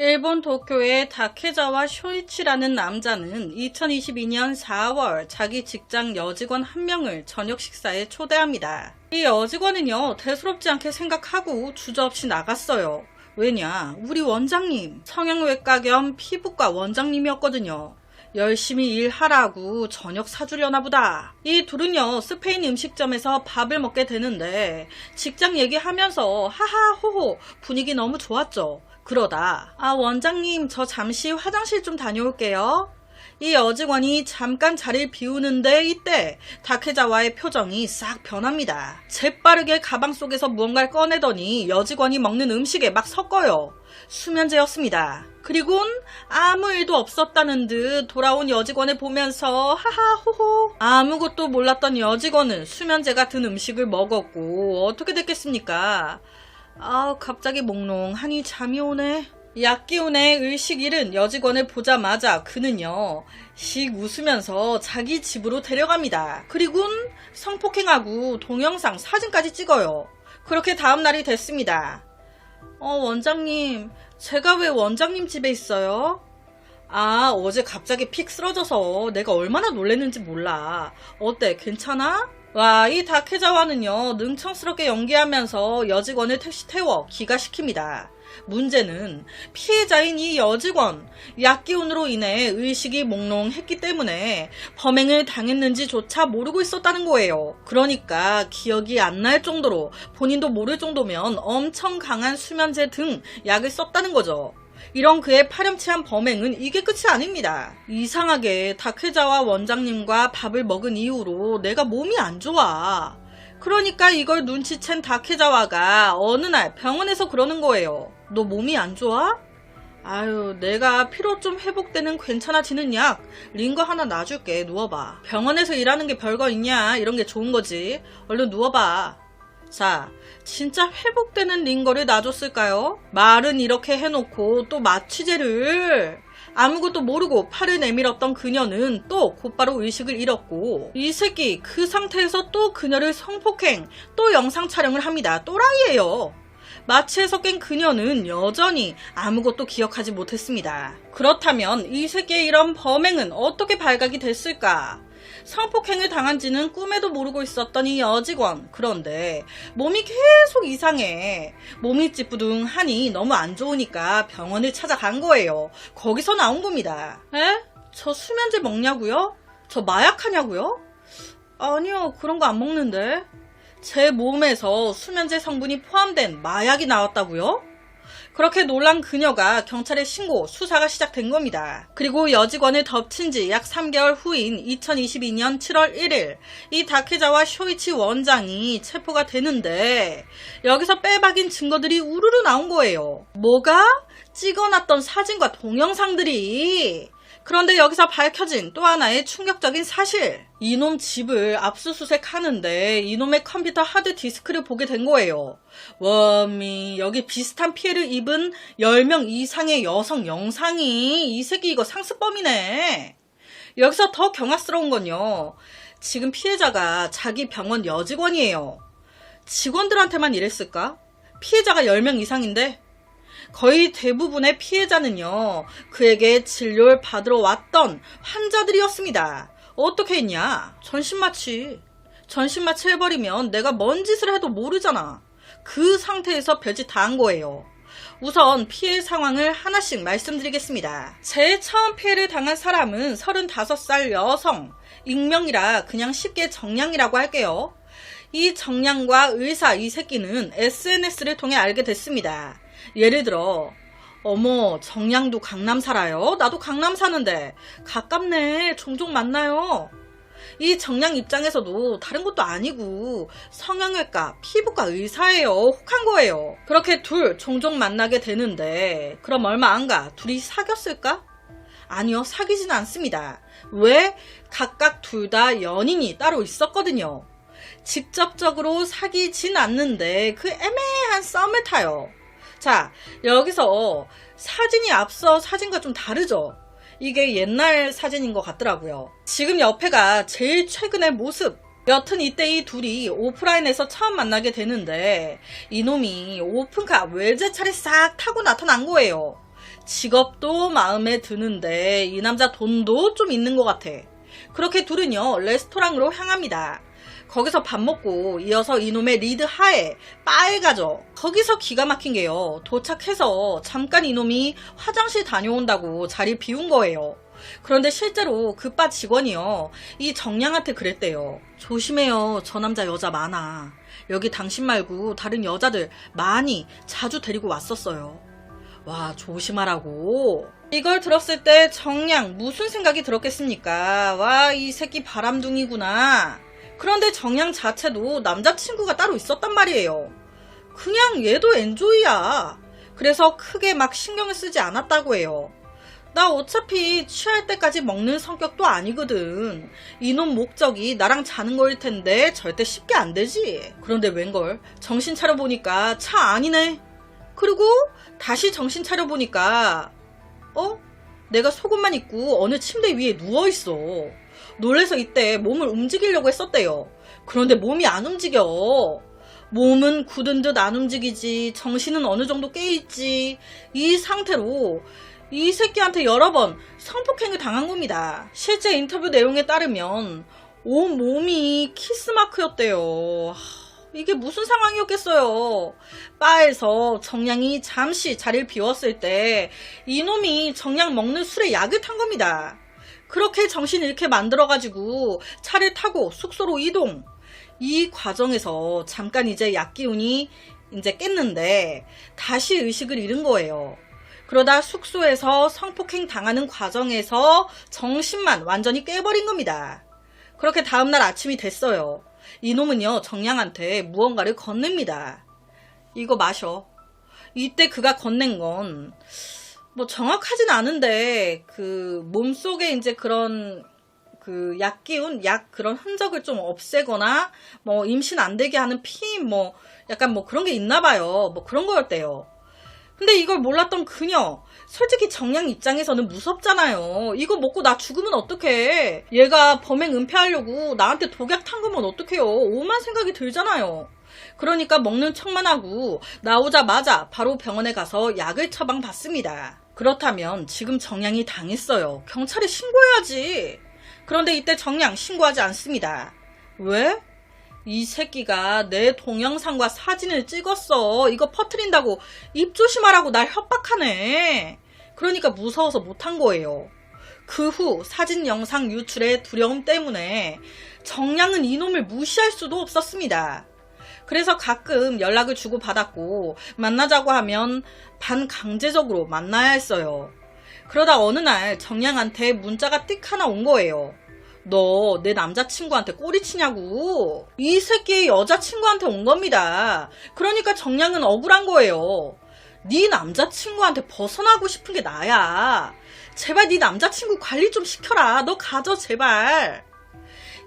일본 도쿄의 다케자와 쇼이치라는 남자는 2022년 4월 자기 직장 여직원 한 명을 저녁 식사에 초대합니다. 이 여직원은요, 대수롭지 않게 생각하고 주저없이 나갔어요. 왜냐, 우리 원장님, 성형외과 겸 피부과 원장님이었거든요. 열심히 일하라고 저녁 사주려나 보다. 이 둘은요, 스페인 음식점에서 밥을 먹게 되는데 직장 얘기하면서 하하호호 분위기 너무 좋았죠. 그러다 원장님, 저 잠시 화장실 좀 다녀올게요. 이 여직원이 잠깐 자리를 비우는데 이때 다케자와의 표정이 싹 변합니다. 재빠르게 가방 속에서 무언가를 꺼내더니 여직원이 먹는 음식에 막 섞어요. 수면제였습니다. 그리곤 아무 일도 없었다는 듯 돌아온 여직원을 보면서 하하호호. 아무것도 몰랐던 여직원은 수면제가 든 음식을 먹었고 어떻게 됐겠습니까? 갑자기 몽롱하니 잠이 오네. 약기운에 의식 잃은 여직원을 보자마자 그는요, 씩 웃으면서 자기 집으로 데려갑니다. 그리곤 성폭행하고 동영상 사진까지 찍어요. 그렇게 다음날이 됐습니다. 원장님, 제가 왜 원장님 집에 있어요? 어제 갑자기 픽 쓰러져서 내가 얼마나 놀랬는지 몰라. 어때, 괜찮아? 와, 이 다케자와는요, 능청스럽게 연기하면서 여직원을 택시 태워 귀가시킵니다. 문제는 피해자인 이 여직원, 약기운으로 인해 의식이 몽롱했기 때문에 범행을 당했는지조차 모르고 있었다는 거예요. 그러니까 기억이 안 날 정도로, 본인도 모를 정도면 엄청 강한 수면제 등 약을 썼다는 거죠. 이런 그의 파렴치한 범행은 이게 끝이 아닙니다. 이상하게 다케자와 원장님과 밥을 먹은 이후로 내가 몸이 안 좋아. 그러니까 이걸 눈치챈 다케자와가 어느 날 병원에서 그러는 거예요. 너 몸이 안 좋아? 내가 피로 좀 회복되는 괜찮아지는 약 링거 하나 놔줄게. 누워봐. 병원에서 일하는 게 별거 있냐? 이런 게 좋은 거지. 얼른 누워봐. 자, 진짜 회복되는 링거를 놔줬을까요? 말은 이렇게 해놓고 또 마취제를. 아무것도 모르고 팔을 내밀었던 그녀는 또 곧바로 의식을 잃었고, 이 새끼 그 상태에서 또 그녀를 성폭행, 또 영상 촬영을 합니다. 또라이예요. 마취에서 깬 그녀는 여전히 아무것도 기억하지 못했습니다. 그렇다면 이 새끼의 이런 범행은 어떻게 발각이 됐을까? 성폭행을 당한지는 꿈에도 모르고 있었던 이 여직원. 그런데 몸이 계속 이상해. 몸이 찌뿌둥하니 너무 안 좋으니까 병원을 찾아간 거예요. 거기서 나온 겁니다. 저 수면제 먹냐고요? 저 마약하냐고요? 아니요, 그런 거 안 먹는데. 제 몸에서 수면제 성분이 포함된 마약이 나왔다고요? 그렇게 놀란 그녀가 경찰에 신고, 수사가 시작된 겁니다. 그리고 여직원을 덮친 지 약 3개월 후인 2022년 7월 1일 이 다케자와 쇼이치 원장이 체포가 되는데 여기서 빼박인 증거들이 우르르 나온 거예요. 뭐가? 찍어놨던 사진과 동영상들이. 그런데 여기서 밝혀진 또 하나의 충격적인 사실. 이놈 집을 압수수색하는데 이놈의 컴퓨터 하드디스크를 보게 된 거예요. 워미, 여기 비슷한 피해를 입은 10명 이상의 여성 영상이. 이 새끼 이거 상습범이네. 여기서 더 경악스러운 건요, 지금 피해자가 자기 병원 여직원이에요. 직원들한테만 이랬을까? 피해자가 10명 이상인데 거의 대부분의 피해자는요, 그에게 진료를 받으러 왔던 환자들이었습니다. 어떻게 했냐? 전신마취 해버리면 내가 뭔 짓을 해도 모르잖아. 그 상태에서 별짓 다 한 거예요. 우선 피해 상황을 하나씩 말씀드리겠습니다. 제일 처음 피해를 당한 사람은 35살 여성, 익명이라 그냥 쉽게 정량이라고 할게요. 이 정량과 의사 이 새끼는 SNS를 통해 알게 됐습니다. 예를 들어, 어머, 정량도 강남 살아요? 나도 강남 사는데 가깝네. 종종 만나요. 이 정량 입장에서도 다른 것도 아니고 성형외과, 피부과 의사예요. 혹한 거예요. 그렇게 둘 종종 만나게 되는데 그럼 얼마 안 가 둘이 사귀었을까? 아니요, 사귀지는 않습니다. 왜? 각각 둘 다 연인이 따로 있었거든요. 직접적으로 사귀진 않는데 그 애매한 썸을 타요. 자, 여기서 사진이 앞서 사진과 좀 다르죠? 이게 옛날 사진인 것 같더라고요. 지금 옆에가 제일 최근의 모습. 여튼 이때 이 둘이 오프라인에서 처음 만나게 되는데 이놈이 오픈카 외제차를 싹 타고 나타난 거예요. 직업도 마음에 드는데 이 남자 돈도 좀 있는 것 같아. 그렇게 둘은요 레스토랑으로 향합니다. 거기서 밥 먹고 이어서 이놈의 리드 하에 바에 가죠. 거기서 기가 막힌 게요. 도착해서 잠깐 이놈이 화장실 다녀온다고 자리 비운 거예요. 그런데 실제로 그 바 직원이요. 이 정량한테 그랬대요. 조심해요. 저 남자 여자 많아. 여기 당신 말고 다른 여자들 많이 자주 데리고 왔었어요. 와, 조심하라고. 이걸 들었을 때 정량 무슨 생각이 들었겠습니까? 와, 이 새끼 바람둥이구나. 그런데 정양 자체도 남자친구가 따로 있었단 말이에요. 그냥 얘도 엔조이야. 그래서 크게 막 신경을 쓰지 않았다고 해요. 나 어차피 취할 때까지 먹는 성격도 아니거든. 이놈 목적이 나랑 자는 거일 텐데 절대 쉽게 안 되지. 그런데 웬걸 정신 차려보니까 차 아니네. 그리고 다시 정신 차려보니까 내가 속옷만 입고 어느 침대 위에 누워있어. 놀래서 이때 몸을 움직이려고 했었대요. 그런데 몸이 안 움직여. 몸은 굳은 듯 안 움직이지. 정신은 어느 정도 깨있지. 이 상태로 이 새끼한테 여러 번 성폭행을 당한 겁니다. 실제 인터뷰 내용에 따르면 온 몸이 키스마크였대요. 이게 무슨 상황이었겠어요. 바에서 정량이 잠시 자리를 비웠을 때 이놈이 정량 먹는 술에 약을 탄 겁니다. 그렇게 정신 잃게 만들어가지고 차를 타고 숙소로 이동. 이 과정에서 잠깐 이제 약 기운이 이제 깼는데 다시 의식을 잃은 거예요. 그러다 숙소에서 성폭행 당하는 과정에서 정신만 완전히 깨버린 겁니다. 그렇게 다음날 아침이 됐어요. 이놈은요 정량한테 무언가를 건넵니다. 이거 마셔. 이때 그가 건넨 건 뭐 정확하진 않은데 그 몸속에 이제 그런 그 약기운, 약 그런 흔적을 좀 없애거나 뭐 임신 안 되게 하는 피 뭐 약간 뭐 그런 게 있나 봐요. 뭐 그런 거였대요. 근데 이걸 몰랐던 그녀, 솔직히 정량 입장에서는 무섭잖아요. 이거 먹고 나 죽으면 어떡해. 얘가 범행 은폐하려고 나한테 독약 탄 거면 어떡해요. 오만 생각이 들잖아요. 그러니까 먹는 척만 하고 나오자마자 바로 병원에 가서 약을 처방받습니다. 그렇다면 지금 정량이 당했어요. 경찰에 신고해야지. 그런데 이때 정량 신고하지 않습니다. 왜? 이 새끼가 내 동영상과 사진을 찍었어. 이거 퍼뜨린다고 입 조심하라고 날 협박하네. 그러니까 무서워서 못한 거예요. 그 후 사진 영상 유출의 두려움 때문에 정량은 이놈을 무시할 수도 없었습니다. 그래서 가끔 연락을 주고받았고 만나자고 하면 반강제적으로 만나야 했어요. 그러다 어느 날 정량한테 문자가 띡 하나 온 거예요. 너 내 남자친구한테 꼬리치냐고. 이 새끼의 여자친구한테 온 겁니다. 그러니까 정량은 억울한 거예요. 네 남자친구한테 벗어나고 싶은 게 나야. 제발 네 남자친구 관리 좀 시켜라. 너 가져 제발.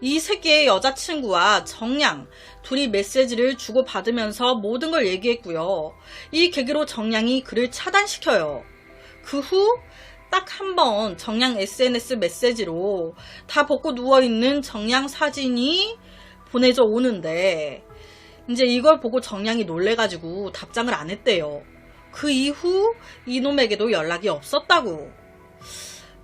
이 새끼의 여자친구와 정량 둘이 메시지를 주고받으면서 모든 걸 얘기했고요. 이 계기로 정량이 그를 차단시켜요. 그 후 딱 한 번 정량 SNS 메시지로 다 벗고 누워있는 정량 사진이 보내져 오는데 이제 이걸 보고 정량이 놀래가지고 답장을 안 했대요. 그 이후 이놈에게도 연락이 없었다고.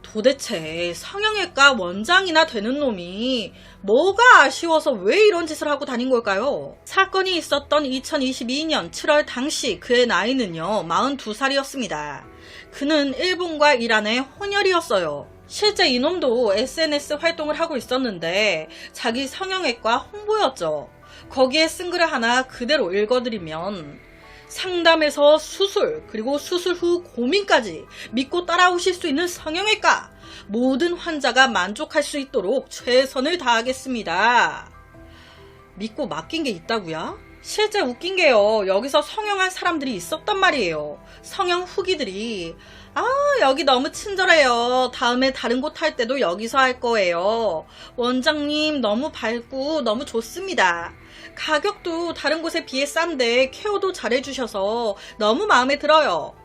도대체 성형외과 원장이나 되는 놈이 뭐가 아쉬워서 왜 이런 짓을 하고 다닌 걸까요? 사건이 있었던 2022년 7월 당시 그의 나이는요 42살이었습니다. 그는 일본과 이란의 혼혈이었어요. 실제 이놈도 SNS 활동을 하고 있었는데 자기 성형외과 홍보였죠. 거기에 쓴 글을 하나 그대로 읽어드리면 상담에서 수술, 그리고 수술 후 고민까지 믿고 따라오실 수 있는 성형외과. 모든 환자가 만족할 수 있도록 최선을 다하겠습니다. 믿고 맡긴 게 있다고요? 실제 웃긴 게요. 여기서 성형한 사람들이 있었단 말이에요. 성형 후기들이 여기 너무 친절해요. 다음에 다른 곳 할 때도 여기서 할 거예요. 원장님 너무 밝고 너무 좋습니다. 가격도 다른 곳에 비해 싼데 케어도 잘해주셔서 너무 마음에 들어요.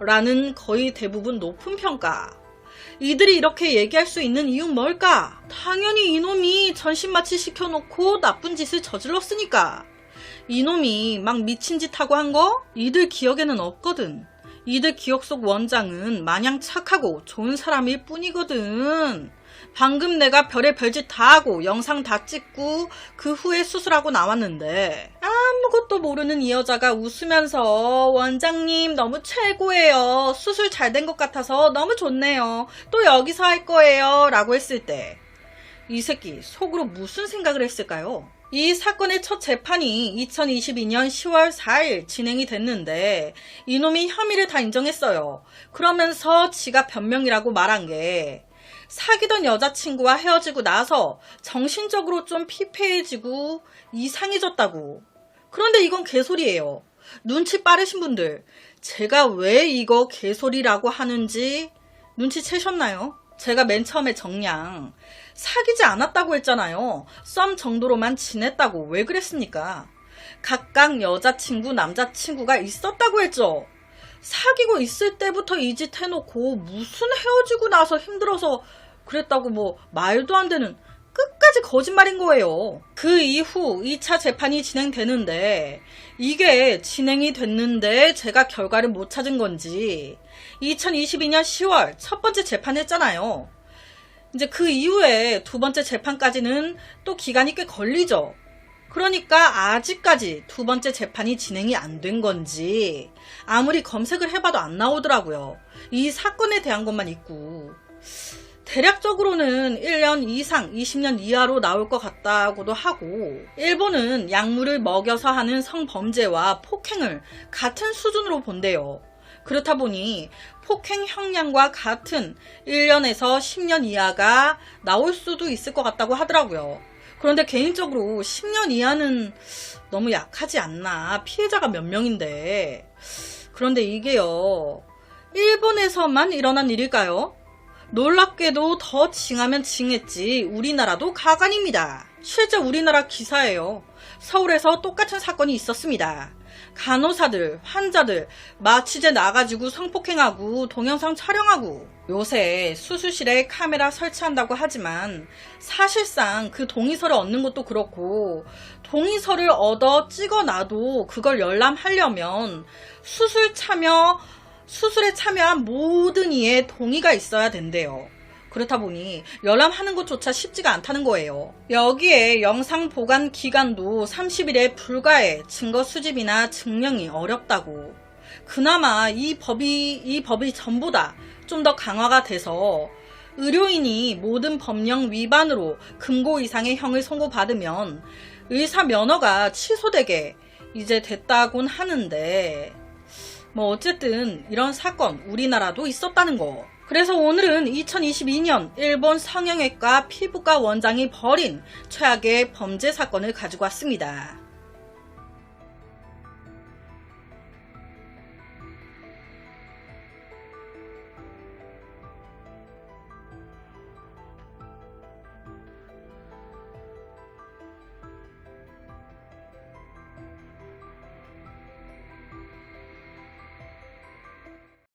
라는 거의 대부분 높은 평가. 이들이 이렇게 얘기할 수 있는 이유는 뭘까? 당연히 이놈이 전신마취 시켜놓고 나쁜 짓을 저질렀으니까. 이놈이 막 미친 짓 하고 한 거? 이들 기억에는 없거든. 이들 기억 속 원장은 마냥 착하고 좋은 사람일 뿐이거든. 방금 내가 별의 별짓 다 하고 영상 다 찍고 그 후에 수술하고 나왔는데 아무것도 모르는 이 여자가 웃으면서 원장님 너무 최고예요. 수술 잘 된 것 같아서 너무 좋네요. 또 여기서 할 거예요. 라고 했을 때 이 새끼 속으로 무슨 생각을 했을까요? 이 사건의 첫 재판이 2022년 10월 4일 진행이 됐는데 이놈이 혐의를 다 인정했어요. 그러면서 지가 변명이라고 말한 게 사귀던 여자친구와 헤어지고 나서 정신적으로 좀 피폐해지고 이상해졌다고. 그런데 이건 개소리예요. 눈치 빠르신 분들, 제가 왜 이거 개소리라고 하는지 눈치채셨나요? 제가 맨 처음에 정량 사귀지 않았다고 했잖아요. 썸 정도로만 지냈다고. 왜 그랬습니까? 각각 여자친구, 남자친구가 있었다고 했죠. 사귀고 있을 때부터 이 짓 해놓고 무슨 헤어지고 나서 힘들어서 그랬다고 뭐 말도 안 되는 끝까지 거짓말인 거예요. 그 이후 2차 재판이 진행되는데 이게 진행이 됐는데 제가 결과를 못 찾은 건지 2022년 10월 첫 번째 재판했잖아요. 이제 그 이후에 두 번째 재판까지는 또 기간이 꽤 걸리죠. 그러니까 아직까지 두 번째 재판이 진행이 안 된 건지 아무리 검색을 해봐도 안 나오더라고요. 이 사건에 대한 것만 있고 대략적으로는 1년 이상 20년 이하로 나올 것 같다고도 하고 일본은 약물을 먹여서 하는 성범죄와 폭행을 같은 수준으로 본대요. 그렇다 보니 폭행 형량과 같은 1년에서 10년 이하가 나올 수도 있을 것 같다고 하더라고요. 그런데 개인적으로 10년 이하는 너무 약하지 않나. 피해자가 몇 명인데. 그런데 이게요. 일본에서만 일어난 일일까요? 놀랍게도 더 징하면 징했지 우리나라도 가관입니다. 실제 우리나라 기사예요. 서울에서 똑같은 사건이 있었습니다. 간호사들, 환자들 마취제 나가지고 성폭행하고 동영상 촬영하고 요새 수술실에 카메라 설치한다고 하지만 사실상 그 동의서를 얻는 것도 그렇고 동의서를 얻어 찍어놔도 그걸 열람하려면 수술에 참여한 모든 이의 동의가 있어야 된대요. 그렇다 보니 열람하는 것조차 쉽지가 않다는 거예요. 여기에 영상 보관 기간도 30일에 불과해 증거 수집이나 증명이 어렵다고. 그나마 이 법이 전보다 좀 더 강화가 돼서 의료인이 모든 법령 위반으로 금고 이상의 형을 선고받으면 의사 면허가 취소되게 이제 됐다곤 하는데 뭐 어쨌든 이런 사건 우리나라도 있었다는 거. 그래서 오늘은 2022년 일본 성형외과 피부과 원장이 벌인 최악의 범죄 사건을 가지고 왔습니다.